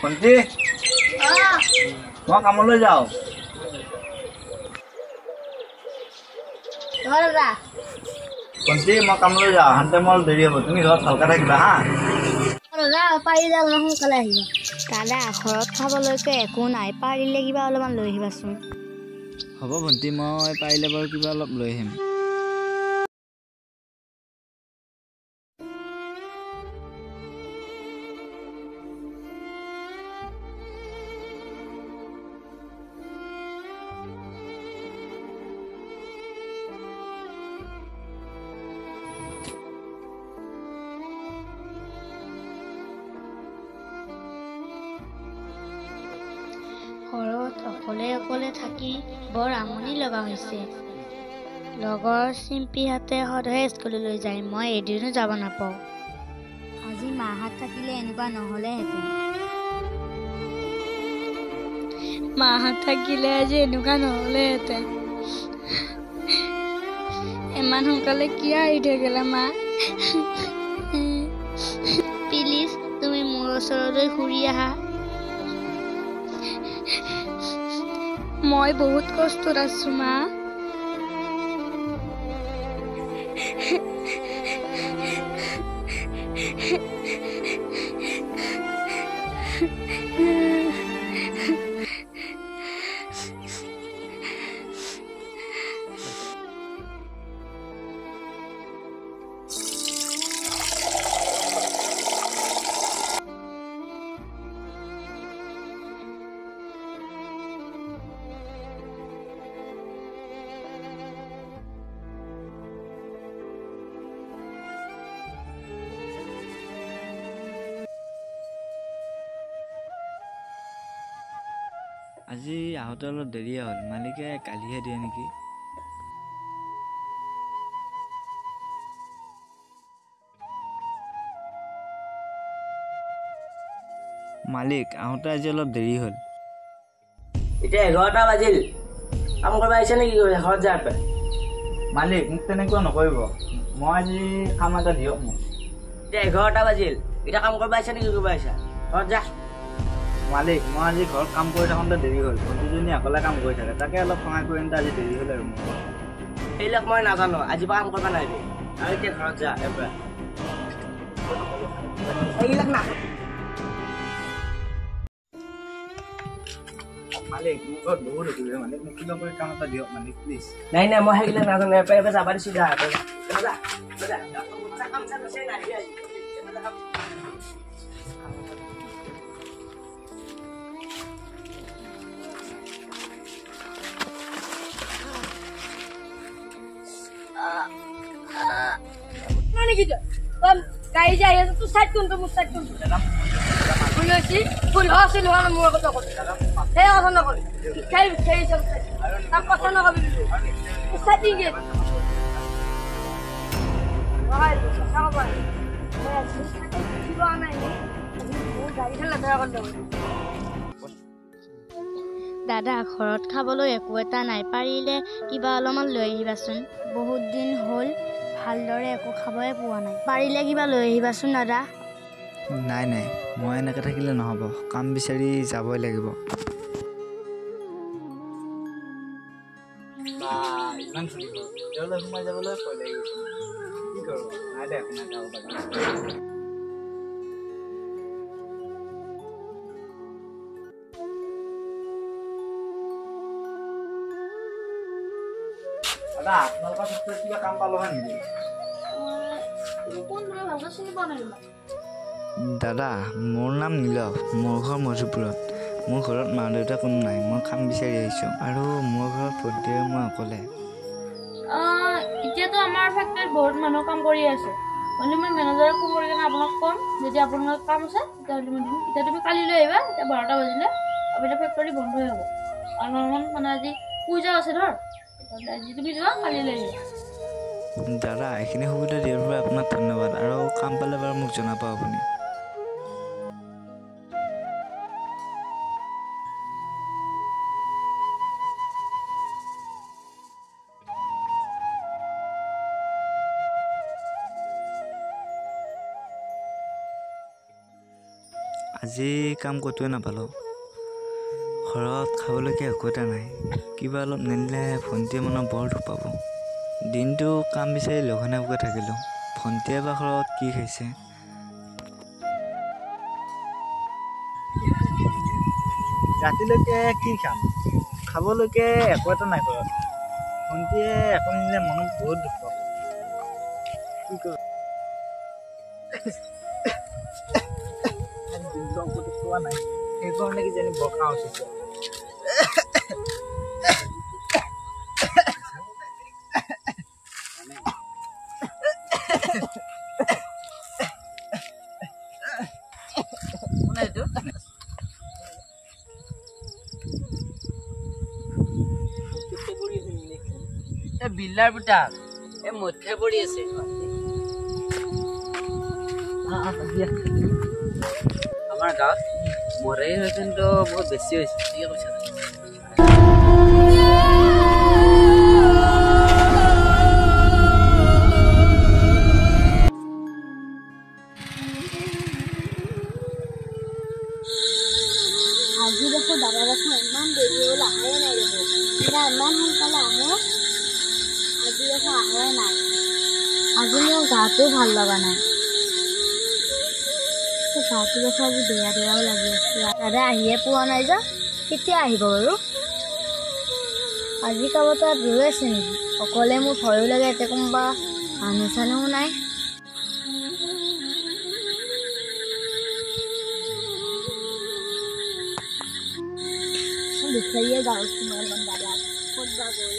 ভণ্টি মই কামলৈ যাওঁ। ভণ্টি মই কামলৈ যাওঁ, আহোঁতে মোৰ দেৰি হ'ব, তুমি ঘৰত ভালকৈ থাকিবা হা। দাদা ঘৰত খাবলৈকে একো নাই, পাৰিলে কিবা অলপমান লৈ আহিবাচোন। হ'ব ভণ্টি, মই পাৰিলে বাৰু কিবা অলপ লৈ আহিম। ঘৰত অকলে অকলে থাকি বৰ আমনি লগা হৈছে। লগৰ চিম্পিহঁতে সদায় স্কুললৈ যায়, মই এদিনো যাব নাপাওঁ। আজি মাহঁত থাকিলে এনেকুৱা নহ'লেহেঁতেন। মাহঁত থাকিলে আজি এনেকুৱা নহ'লেহেঁতেন। ইমান সোনকালে কিয় আহি থাকিলা মা? প্লিজ তুমি মোৰ ওচৰলৈ ঘূৰি আহা। মই বহুত কষ্টত আছো মা। আজি আহোঁতে অলপ দেৰিয়ে হ'ল, মালিকে কালিহে দিয়ে নেকি। মালিক আহোঁতে আজি অলপ দেৰি হ'ল। এতিয়া 11টা বাজিল, কাম কৰিব আহিছে নেকি? ঘৰত যা। মালিক মোক তেনেকুৱা নকৰিব, মই আজি কাম এটা দিয়ক মোক। এতিয়া 11টা বাজিল, এতিয়া কাম কৰিব আহিছে নেকি? কৰিব আহিছা, ঘৰত যা। মালিক মই আজি ঘৰত কাম কৰি থাকোঁতে দেৰি হ'ল, ভণ্টিজনী অকলে কাম কৰি থাকে, তাকে অলপ সহায় কৰি আনিতে আজি দেৰি হ'ল আৰু মোৰ। সেইবিলাক মই নাজানো, আজিৰ পৰা কাম কৰিব নাহিবি আৰু এতিয়া ঘৰত যা। সেইবিলাক না মালিক মোৰ ঘৰত বহুত অসুবিধা, মালিক মোক কিবা কৰি কাম এটা দিয়ক মালিক প্লিজ। নাই মই সেইবিলাক নাজানো, এবাৰ যাবা দিছো। যা গাড়ী যাই আছে, তোৰ চাইড কোনটো মোৰ চাইড কোনটো? ভুল আছিল মোৰ কথা নকবি, সেই কথা নকবি, তাৰ কথা নকবি। দাদা ঘৰত খাবলৈ একো এটা নাই, পাৰিলে কিবা অলপমান লৈ আহিবাচোন। বহুত দিন হ'ল ভালদৰে একো খাবই পোৱা নাই, পাৰিলে কিবা লৈ আহিবাচোন দাদা। নাই মই এনেকৈ থাকিলে নহ'ব, কাম বিচাৰি যাবই লাগিব। ইমান সোমাই যাবলৈ ভয় লাগি গৈছে, কি কৰোঁ? নাই দে সোমাই যাব পাৰি। দাদা আপোনালোকৰ ক্ষেত্ৰত কিবা কাম পালো হয় নেকি? দাদা মোৰ নাম নীলভ, মোৰ ঘৰ মধুপুৰত। মোৰ ঘৰত মা দেউতা কোনো নাই, মই কাম বিচাৰি আহিছোঁ আৰু মোৰ ঘৰত ভণ্টি আৰু মই অকলে। এতিয়াতো আমাৰ ফেক্টৰীত বহুত মানুহ কাম কৰি আছে, মানে মই মেনেজাৰক ফোন কৰি কিনে আপোনাক ক'ম, যদি আপোনাৰ কাম আছে তেতিয়াহ'লে মই দিম। এতিয়া তুমি কালিলৈ আহিবা, এতিয়া 12টা বাজিলে, আপোনাৰ ফেক্টৰী বন্ধই হ'ব। অলপমান মানে আজি পূজা আছে ধৰ, আজি তুমি যোৱা, কালিলৈ আহিবা। দাদা এইখিনি সুবিধা দিয়াৰ বাবে আপোনাক ধন্যবাদ, আৰু কাম পালে বাৰু মোক জনাব আপুনি। আজি কাম ক'তোৱে নাপালোঁ। ঘৰত খাবলৈকে একো এটা নাই। কিবা অলপ নিদিলে ভণ্টিয়ে মনত বৰ দুখ পাব। দিনটো কাম বিচাৰি লঘনে ভোকে থাকিলোঁ। ভণ্টিয়ে বা ঘৰত কি খাইছে। ৰাতিলৈকে কি খাম? খাবলৈকে একো এটা নাই ঘৰত। ভণ্টিয়ে একো নিদিলে মনত বহুত দুখ পাব। কি কৰোঁ? দিনটো অংকটো খোৱা নাই, সেইকাৰণে কিজানি বসা উঠিছে। বিল্লাৰ পুতাক মধ্যে পৰি আছে। আমাৰ গাঁৱত মৰাইৰ সংখ্যাটো বহুত বেছি হৈছে। ঠিকে কৈছা। আজি দেখোঁ দাদা দেখোন ইমান দেৰি হ'ল আহে নাই দেখোঁ। এতিয়া ইমান সোনকালে আহে, আজি দেখোঁ আহে নাই। আজি মোৰ গাটো ভাল লগা নাই। গাটো দেখোঁ আজি বেয়া বেয়াও লাগি আছে। দাদা আহিয়ে পোৱা নাই যে, কেতিয়া আহিব বাৰু? আজি কাৰোবাৰ তাত ৰৈ আছে নেকি? অকলে মোৰ ভয়ো লাগে, এতিয়া কোনোবা মানুহ চানুহো নাই। বিচাৰিয়ে যাওঁ কিমান দাদা ক'ত বা গ'ল।